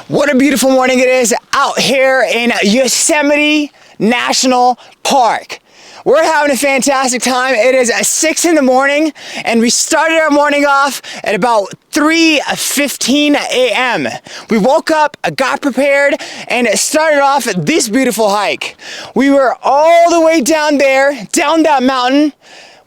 What a beautiful morning it is out here in Yosemite National Park. We're having a fantastic time. It is 6 in the morning and we started our morning off at about 3:15 a.m. We woke up, got prepared, and started off this beautiful hike. We were all the way down there, down that mountain.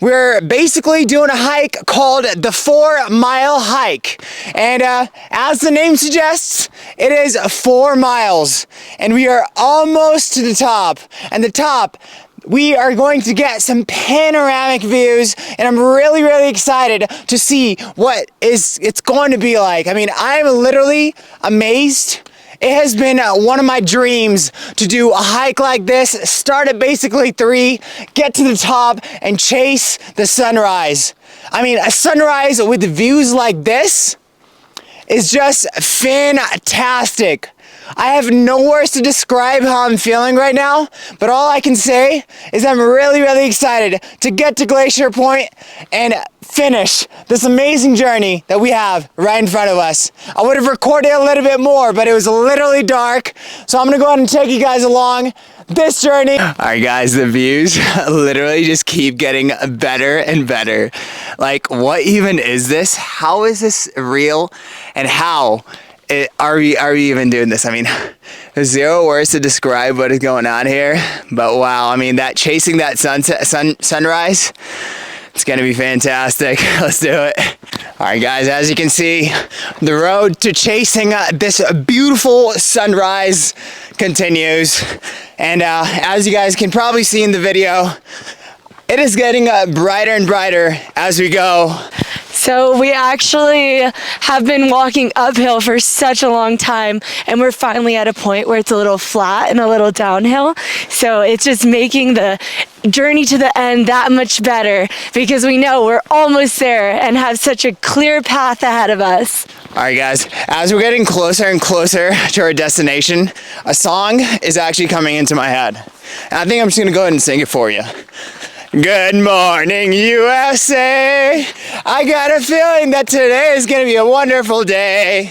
We're basically doing a hike called the 4-mile hike. And as the name suggests, it is 4 miles. And we are almost to the top. And the top, we are going to get some panoramic views. And I'm really excited to see what it's going to be like. I mean, I'm literally amazed. It has been one of my dreams to do a hike like this, start at basically 3, get to the top, and chase the sunrise. I mean, a sunrise with views like this is just fantastic. I have no words to describe how I'm feeling right now, but all I can say is I'm really excited to get to Glacier Point and finish this amazing journey that we have right in front of us. I would have recorded a little bit more, but it was literally dark, so I'm gonna go ahead and take you guys along this journey. All right, guys, the views literally just keep getting better and better. Like, what even is this? How is this real? And how are we even doing this? I mean, there's 0 words to describe what is going on here, but wow, I mean, that chasing that sunrise, it's gonna be fantastic. Let's do it. All right, guys, as you can see, the road to chasing this beautiful sunrise continues. And as you guys can probably see in the video, it is getting brighter and brighter as we go. So we actually have been walking uphill for such a long time, and we're finally at a point where it's a little flat and a little downhill. So it's just making the journey to the end that much better because we know we're almost there and have such a clear path ahead of us. All right, guys, as we're getting closer and closer to our destination, a song is actually coming into my head. And I think I'm just gonna go ahead and sing it for you. Good morning, USA. I got a feeling that today is gonna be a wonderful day.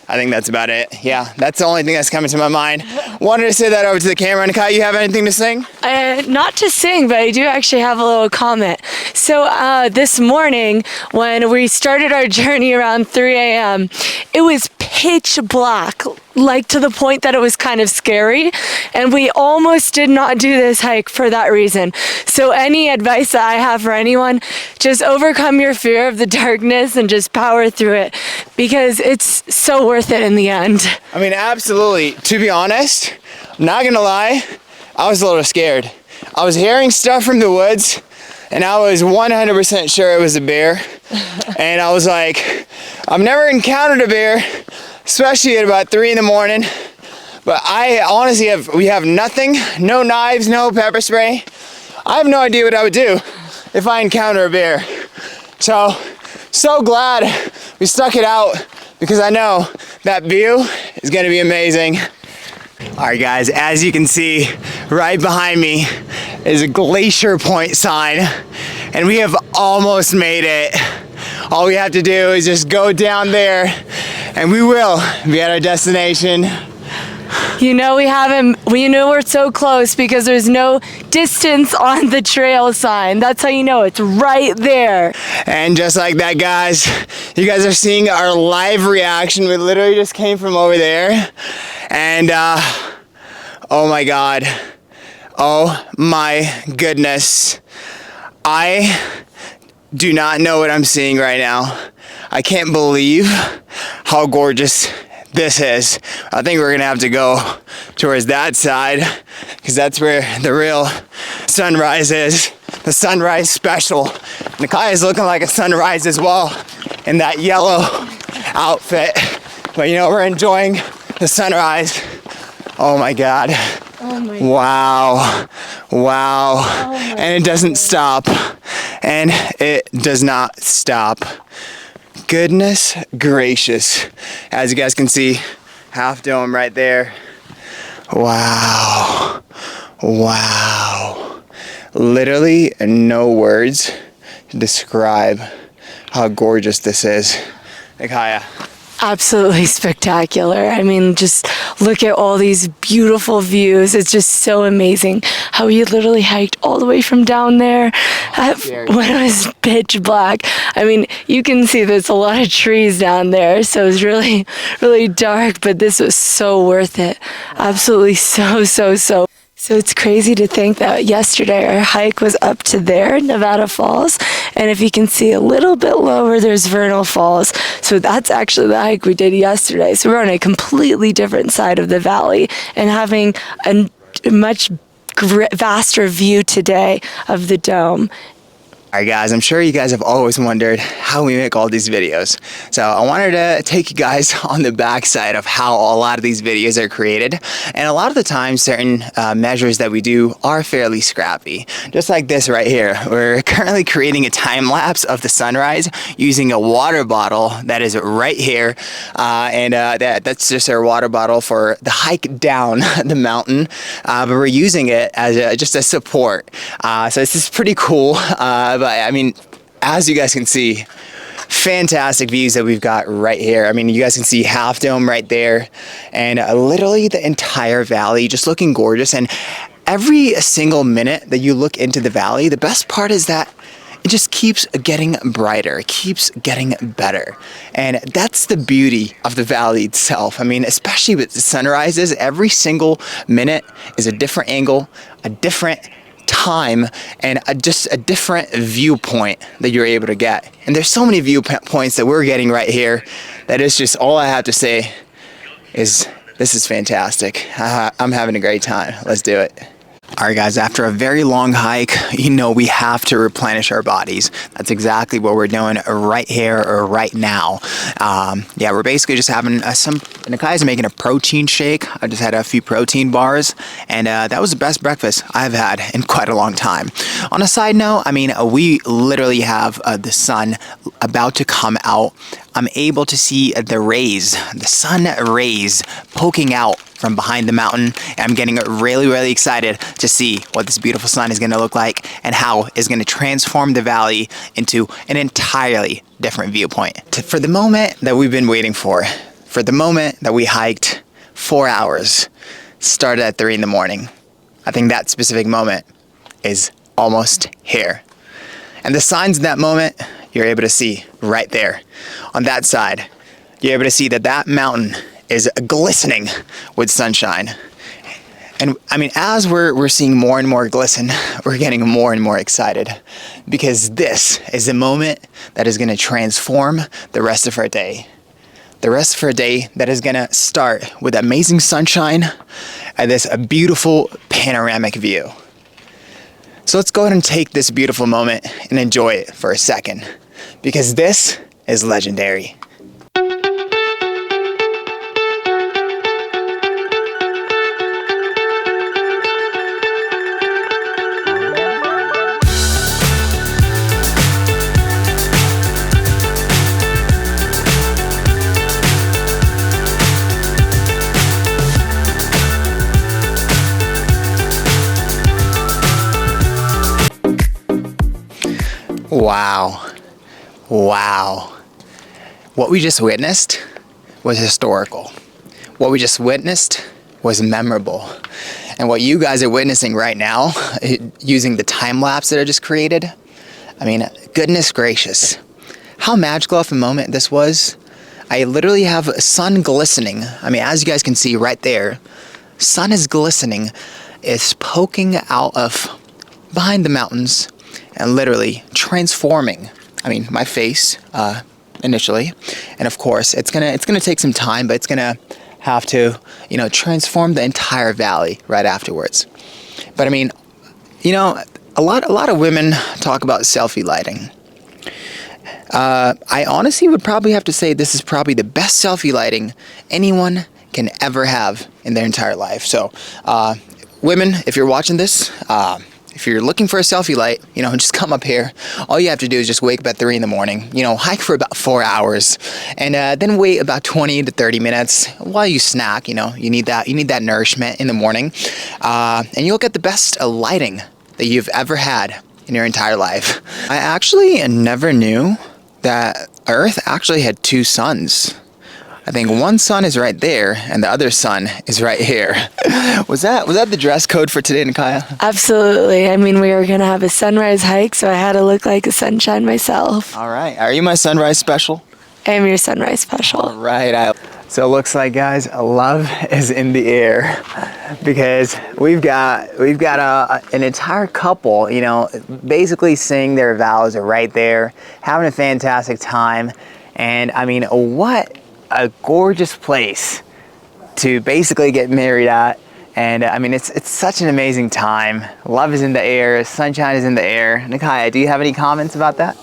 I think that's about it. Yeah, that's the only thing that's coming to my mind. Wanted to say that over to the camera. And Kai, you have anything to sing? Not to sing, but I do actually have a little comment. So this morning, when we started our journey around 3 a.m., it was pitch black, like to the point that it was kind of scary. And we almost did not do this hike for that reason. So any advice that I have for anyone, just overcome your fear of the darkness and just power through it because it's so worth it in the end. I mean, absolutely. To be honest, I'm not gonna lie, I was a little scared. I was hearing stuff from the woods and I was 100% sure it was a bear. And I was like, I've never encountered a bear, especially at about 3 in the morning. But I honestly we have nothing, no knives, no pepper spray. I have no idea what I would do if I encounter a bear. So glad we stuck it out because I know that view is gonna be amazing. All right, guys, as you can see, right behind me is a Glacier Point sign, and we have almost made it. All we have to do is just go down there, and we will be at our destination. You know we know we're so close because there's no distance on the trail sign. That's how you know it's right there. And just like that, guys, you guys are seeing our live reaction. We literally just came from over there. And oh my God. Oh my goodness. I do not know what I'm seeing right now. I can't believe how gorgeous this is. I think we're gonna have to go towards that side because that's where the real sunrise is. The sunrise special. Nakai is looking like a sunrise as well in that yellow outfit. But you know, we're enjoying the sunrise. Oh my God. Oh my wow. Wow. Oh and it doesn't stop. And it does not stop. Goodness gracious. As you guys can see, Half Dome right there. Wow. Wow. Literally no words to describe how gorgeous this is. Nikaya, absolutely spectacular. I mean, just look at all these beautiful views. It's just so amazing how we literally hiked all the way from down there when it was pitch black. I mean, you can see there's a lot of trees down there, so it's really, really dark, but this was so worth it. Absolutely so. So it's crazy to think that yesterday our hike was up to there, Nevada Falls, and if you can see a little bit lower, there's Vernal Falls. So that's actually the hike we did yesterday. So we're on a completely different side of the valley and having a much vaster view today of the dome. Alright guys, I'm sure you guys have always wondered how we make all these videos. So I wanted to take you guys on the backside of how a lot of these videos are created. And a lot of the time, certain measures that we do are fairly scrappy. Just like this right here. We're currently creating a time lapse of the sunrise using a water bottle that is right here. That's just our water bottle for the hike down the mountain. But we're using it as just a support. So this is pretty cool. But I mean, as you guys can see, fantastic views that we've got right here. I mean, you guys can see Half Dome right there, and literally the entire valley just looking gorgeous. And every single minute that you look into the valley, the best part is that it just keeps getting brighter, it keeps getting better. And that's the beauty of the valley itself. I mean, especially with the sunrises, every single minute is a different angle, a different time, and just a different viewpoint that you're able to get. And there's so many viewpoints that we're getting right here that is just, all I have to say is this is fantastic. I'm having a great time. Let's do it. Alright guys, after a very long hike, you know we have to replenish our bodies. That's exactly what we're doing right here or right now. Yeah, we're basically just having Nakai's making a protein shake. I just had a few protein bars, and that was the best breakfast I've had in quite a long time. On a side note, I mean, we literally have the sun about to come out. I'm able to see the sun rays poking out from behind the mountain, and I'm getting really, really excited to see what this beautiful sun is going to look like and how it's going to transform the valley into an entirely different viewpoint. For the moment that we've been waiting for the moment that we hiked 4 hours, started at 3 in the morning. I think that specific moment is almost here. And the signs of that moment, you're able to see right there. On that side, you're able to see that mountain is glistening with sunshine. And I mean, as we're seeing more and more glisten, we're getting more and more excited, because this is the moment that is going to transform the rest of our day. The rest of our day that is going to start with amazing sunshine and this beautiful panoramic view. So let's go ahead and take this beautiful moment and enjoy it for a second, because this is legendary. Wow. What we just witnessed was historical. What we just witnessed was memorable. And what you guys are witnessing right now, using the time lapse that I just created, I mean, goodness gracious. How magical of a moment this was. I literally have sun glistening. I mean, as you guys can see right there, sun is glistening. It's poking out of behind the mountains and literally transforming, I mean, my face initially. And of course, it's gonna take some time, but it's gonna have to, transform the entire valley right afterwards. But I mean, a lot of women talk about selfie lighting. I honestly would probably have to say this is probably the best selfie lighting anyone can ever have in their entire life. So, women, if you're watching this, if you're looking for a selfie light, just come up here. All you have to do is just wake up at 3 in the morning, hike for about 4 hours, and then wait about 20 to 30 minutes while you snack. You need that nourishment in the morning, and you'll get the best lighting that you've ever had in your entire life. I actually never knew that Earth actually had two suns. I think one sun is right there and the other sun is right here. Was that the dress code for today, Nakaya? Absolutely. I mean, we were going to have a sunrise hike, so I had to look like a sunshine myself. All right. Are you my sunrise special? I am your sunrise special. All right. So it looks like, guys, love is in the air because we've got an entire couple, you know, basically saying their vows right there, having a fantastic time. And I mean, what a gorgeous place to basically get married at. And I mean, it's such an amazing time. Love is in the air, sunshine is in the air. Nakaya, do you have any comments about that?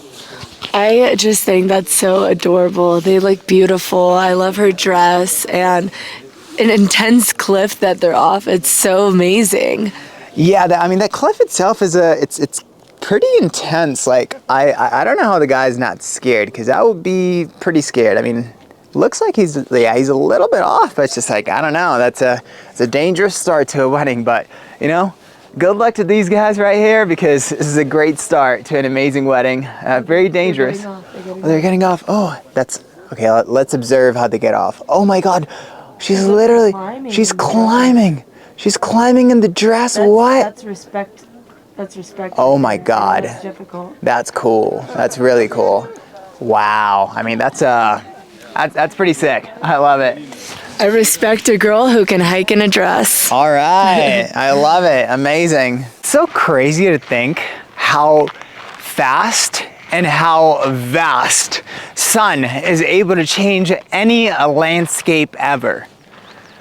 I just think that's so adorable. They look beautiful. I love her dress and an intense cliff that they're off. It's so amazing. Yeah, I mean, that cliff itself is it's pretty intense. Like, I don't know how the guy's not scared, because I would be pretty scared. I mean, looks like he's a little bit off, but it's just like, I don't know. It's a dangerous start to a wedding, but you know, good luck to these guys right here, because this is a great start to an amazing wedding. Very dangerous. They're getting off. Oh, that's okay. Let's observe how they get off. Oh my God, she's climbing. She's climbing in the dress. What? That's respect. That's respect. Oh my God. That's difficult. That's cool. That's really cool. Wow. I mean, that's pretty sick. I love it. I respect a girl who can hike in a dress. All right. I love it. Amazing. It's so crazy to think how fast and how vast sun is able to change any landscape ever.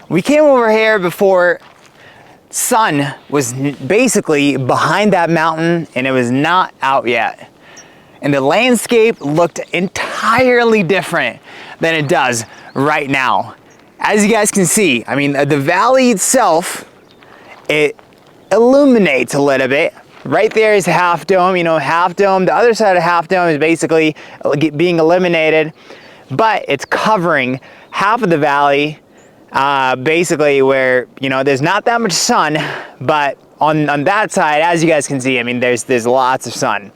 We came over here before sun was basically behind that mountain and it was not out yet. And the landscape looked entirely different than it does right now. As you guys can see, I mean, the valley itself, it illuminates a little bit. Right there is Half Dome, you know, Half Dome. The other side of Half Dome is basically being eliminated, but it's covering half of the valley, basically where, you know, there's not that much sun, but on that side, as you guys can see, I mean, there's lots of sun.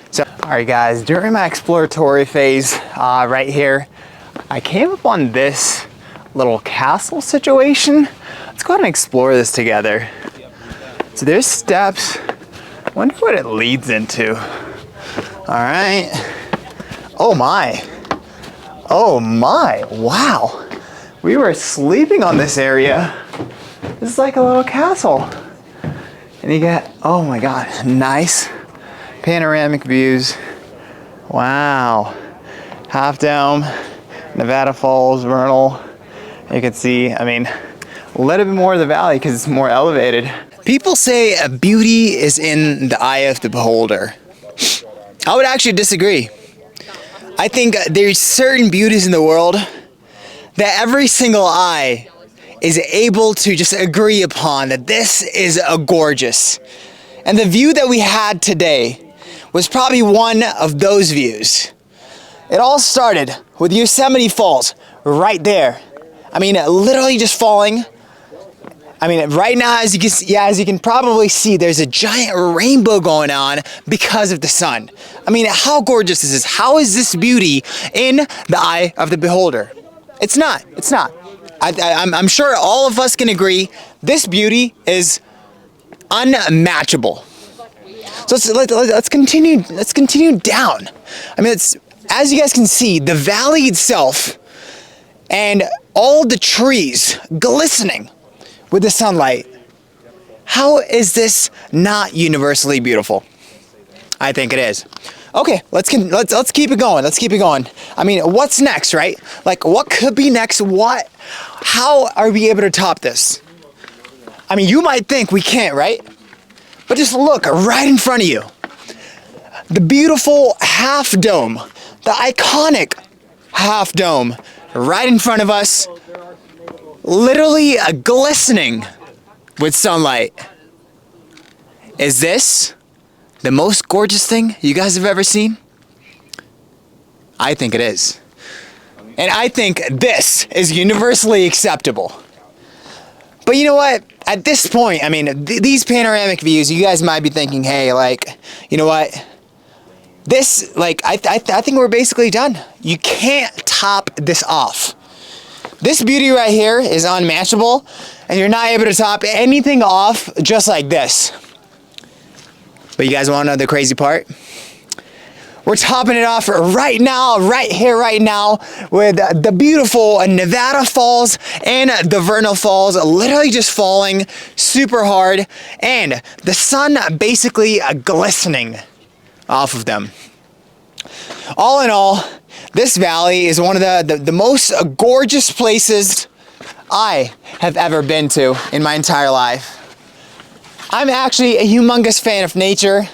So, all right, guys, during my exploratory phase right here, I came up on this little castle situation. Let's go ahead and explore this together. So there's steps. Wonder what it leads into. All right. Oh my. Oh my. Wow. We were sleeping on this area. This is like a little castle. And you get, oh my God, nice panoramic views. Wow. Half Dome, Nevada Falls, Vernal. You can see, I mean, a little bit more of the valley because it's more elevated. People say beauty is in the eye of the beholder. I would actually disagree. I think there's certain beauties in the world that every single eye is able to just agree upon that this is a gorgeous. And the view that we had today was probably one of those views. It all started with Yosemite Falls right there. I mean, literally just falling. I mean, right now, as you can probably see, there's a giant rainbow going on because of the sun. I mean, how gorgeous is this? How is this beauty in the eye of the beholder? It's not. It's not. I'm sure all of us can agree this beauty is unmatchable. So let's continue. Let's continue down. I mean, as you guys can see, the valley itself and all the trees glistening with the sunlight. How is this not universally beautiful? I think it is. Okay, let's keep it going. Let's keep it going. I mean, what's next, right? Like, what could be next? How are we able to top this? I mean, you might think we can't, right? But just look right in front of you. The beautiful Half Dome, the iconic Half Dome, right in front of us, literally glistening with sunlight. Is this the most gorgeous thing you guys have ever seen? I think it is. And I think this is universally acceptable. But you know what? At this point, I mean, these panoramic views, you guys might be thinking, hey, like, you know what? This, like, I think we're basically done. You can't top this off. This beauty right here is unmatchable, and you're not able to top anything off just like this. But you guys want to know the crazy part? We're topping it off right now, right here, right now, with the beautiful Nevada Falls and the Vernal Falls literally just falling super hard, and the sun basically glistening off of them. All in all, this valley is one of the most gorgeous places I have ever been to in my entire life. I'm actually a humongous fan of nature,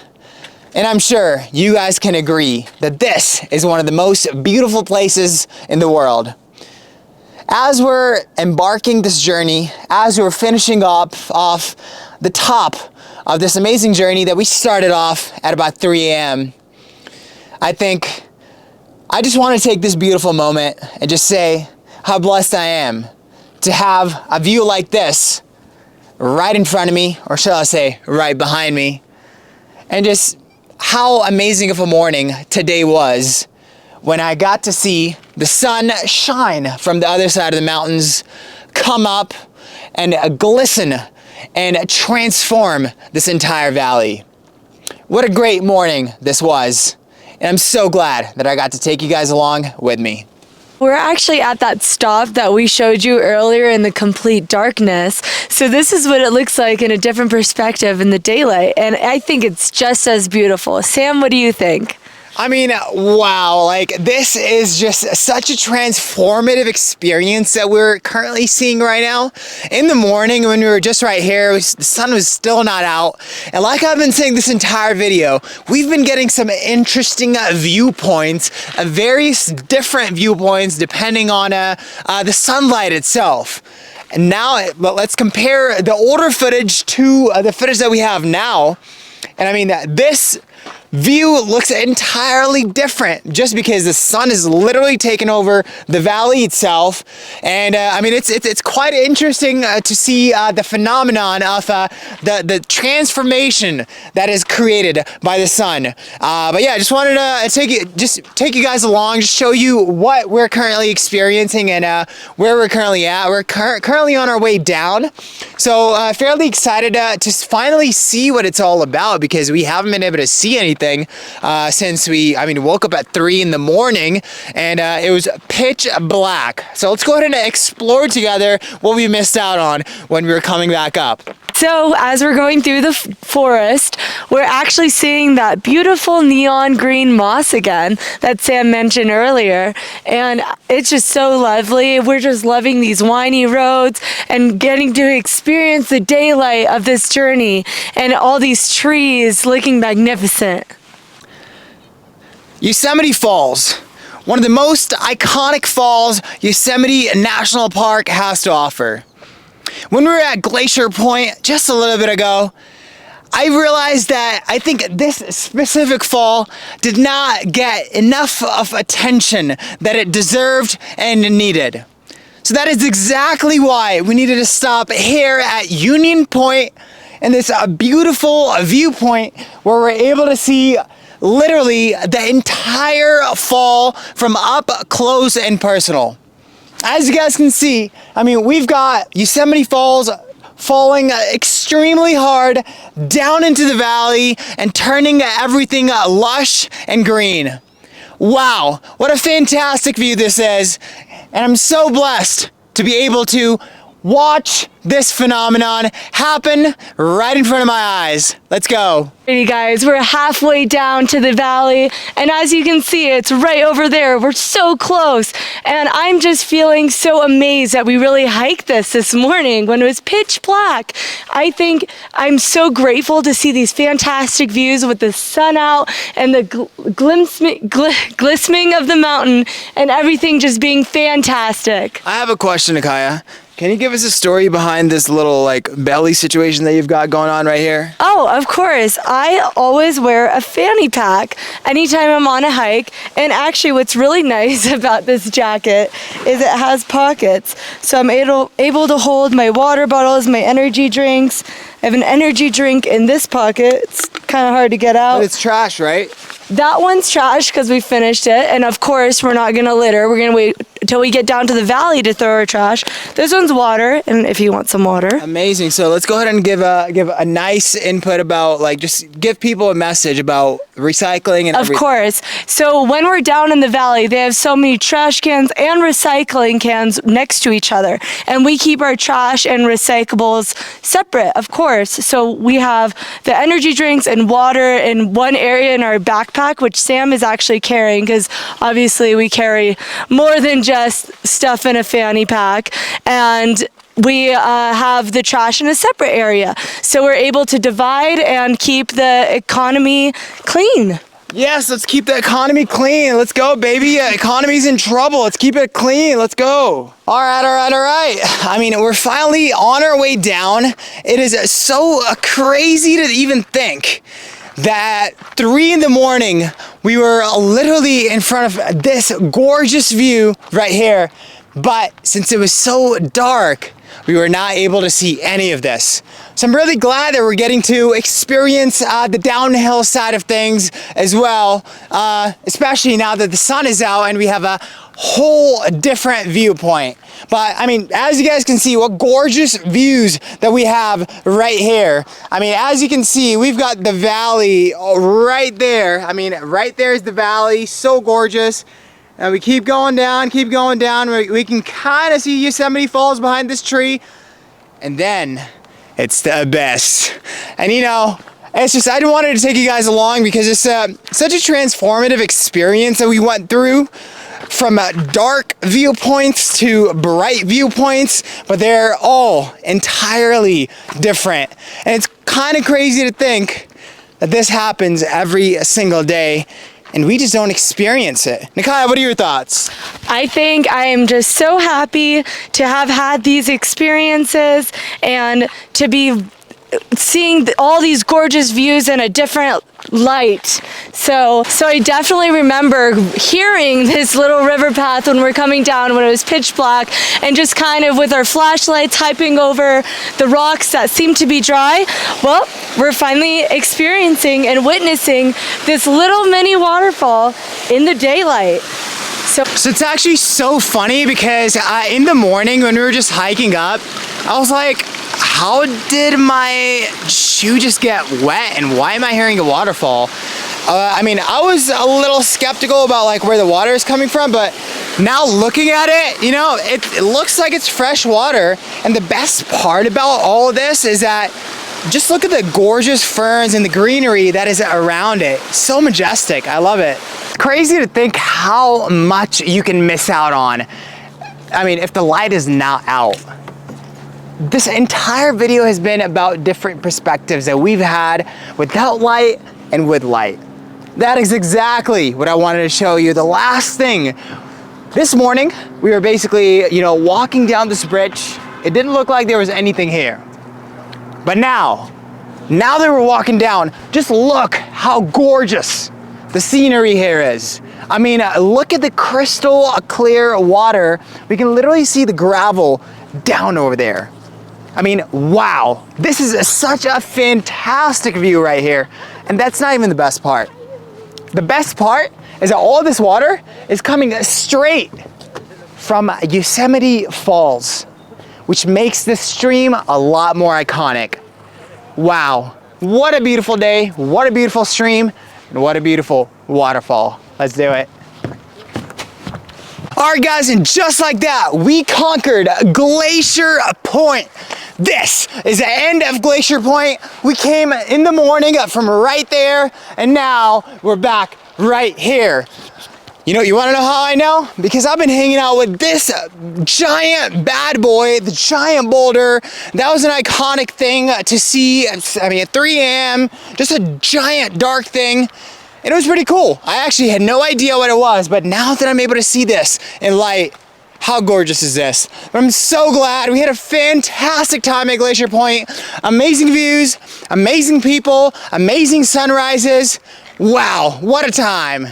and I'm sure you guys can agree that this is one of the most beautiful places in the world. As we're embarking this journey, as we're finishing off the top of this amazing journey that we started off at about 3 a.m., I just want to take this beautiful moment and just say how blessed I am to have a view like this right in front of me, or shall I say right behind me, and just how amazing of a morning today was when I got to see the sun shine from the other side of the mountains, come up and glisten and transform this entire valley. What a great morning this was, and I'm so glad that I got to take you guys along with me. We're actually at that stop that we showed you earlier in the complete darkness. So this is what it looks like in a different perspective in the daylight. And I think it's just as beautiful. Sam, what do you think? I mean, wow, like this is just such a transformative experience that we're currently seeing right now. In the morning when we were just right here, the sun was still not out. And like I've been saying this entire video, we've been getting some interesting viewpoints, various different viewpoints depending on the sunlight itself. And now, let's compare the older footage to the footage that we have now. And I mean, this view looks entirely different just because the sun is literally taken over the valley itself. And I mean, it's quite interesting to see the phenomenon of the transformation that is created by the sun. But yeah, I just wanted to take you guys along, just show you what we're currently experiencing and where we're currently at. We're currently on our way down, so fairly excited to finally see what it's all about, because we haven't been able to see anything since we woke up at 3 in the morning, and it was pitch black. So let's go ahead and explore together what we missed out on when we were coming back up. So as we're going through the forest, we're actually seeing that beautiful neon green moss again that Sam mentioned earlier. And it's just so lovely. We're just loving these windy roads and getting to experience the daylight of this journey and all these trees looking magnificent. Yosemite Falls, one of the most iconic falls Yosemite National Park has to offer. When we were at Glacier Point just a little bit ago, I realized that I think this specific fall did not get enough of attention that it deserved and needed. So that is exactly why we needed to stop here at Union Point and this beautiful viewpoint where we're able to see literally the entire fall from up close and personal. As you guys can see, we've got Yosemite Falls falling extremely hard down into the valley and turning everything lush and green. Wow, what a fantastic view this is. And I'm so blessed to be able to watch this phenomenon happen right in front of my eyes. Let's go. Hey guys, we're halfway down to the valley, and as you can see, it's right over there. We're so close, and I'm just feeling so amazed that we really hiked this morning when it was pitch black. I think I'm so grateful to see these fantastic views with the sun out and the glistening of the mountain and everything just being fantastic. I have a question, Nakaya. Can you give us a story behind this little belly situation that you've got going on right here? Oh, of course. I always wear a fanny pack anytime I'm on a hike. And actually what's really nice about this jacket is it has pockets. So I'm able to hold my water bottles, my energy drinks. I have an energy drink in this pocket. It's kind of hard to get out. But it's trash, right? That one's trash because we finished it. And of course, we're not going to litter. We're going to wait until we get down to the valley to throw our trash. This one's water, and if you want some water. Amazing. So let's go ahead and give a nice input about, like, just give people a message about recycling and everything. Of course. So when we're down in the valley, they have so many trash cans and recycling cans next to each other. And we keep our trash and recyclables separate, of course. So we have the energy drinks and water in one area in our backpack, which Sam is actually carrying because obviously we carry more than just stuff in a fanny pack. And we have the trash in a separate area. So we're able to divide and keep the economy clean. Yes, let's keep the economy clean. Let's go, baby. Economy's in trouble. Let's keep it clean. Let's go. All right. I mean, we're finally on our way down. It is so crazy to even think that 3 in the morning, we were literally in front of this gorgeous view right here. But since it was so dark, we were not able to see any of this. So I'm really glad that we're getting to experience the downhill side of things as well, especially now that the sun is out and we have a whole different viewpoint. But I mean, as you guys can see, what gorgeous views that we have right here. I mean, as you can see, we've got the valley right there. I mean, right there is the valley, so gorgeous. And we keep going down. We can kind of see Yosemite Falls behind this tree. And then it's the best. And you know, it's just, I wanted to take you guys along because it's such a transformative experience that we went through, from dark viewpoints to bright viewpoints, but they're all entirely different. And it's kind of crazy to think that this happens every single day and we just don't experience it. Nakia, what are your thoughts? I think I am just so happy to have had these experiences and to be seeing all these gorgeous views in a different light. So I definitely remember hearing this little river path when we're coming down when it was pitch black, and just kind of with our flashlights hyping over the rocks that seem to be dry. Well, we're finally experiencing and witnessing this little mini waterfall in the daylight. So it's actually so funny because in the morning when we were just hiking up, I was like, how did my shoe just get wet and why am I hearing a waterfall? I mean, I was a little skeptical about like where the water is coming from, but now looking at it, you know, it looks like it's fresh water. And the best part about all of this is that just look at the gorgeous ferns and the greenery that is around it. So majestic. I love it. Crazy to think how much you can miss out on. I mean, if the light is not out. This entire video has been about different perspectives that we've had without light and with light. That is exactly what I wanted to show you. The last thing, this morning, we were basically, you know, walking down this bridge. It didn't look like there was anything here. But now that we're walking down, just look how gorgeous the scenery here is. I mean, look at the crystal clear water. We can literally see the gravel down over there. I mean, wow, this is such a fantastic view right here. And that's not even the best part. The best part is that all this water is coming straight from Yosemite Falls, which makes this stream a lot more iconic. Wow, what a beautiful day, what a beautiful stream, and what a beautiful waterfall. Let's do it. All right, guys, and just like that, we conquered Glacier Point. This is the end of Glacier Point. We came in the morning from right there, and now we're back right here. You know, you wanna know how I know? Because I've been hanging out with this giant bad boy, the giant boulder. That was an iconic thing to see, I mean, at 3 a.m., just a giant dark thing. And it was pretty cool. I actually had no idea what it was, but now that I'm able to see this in light, how gorgeous is this? But I'm so glad. We had a fantastic time at Glacier Point. Amazing views, amazing people, amazing sunrises. Wow, what a time.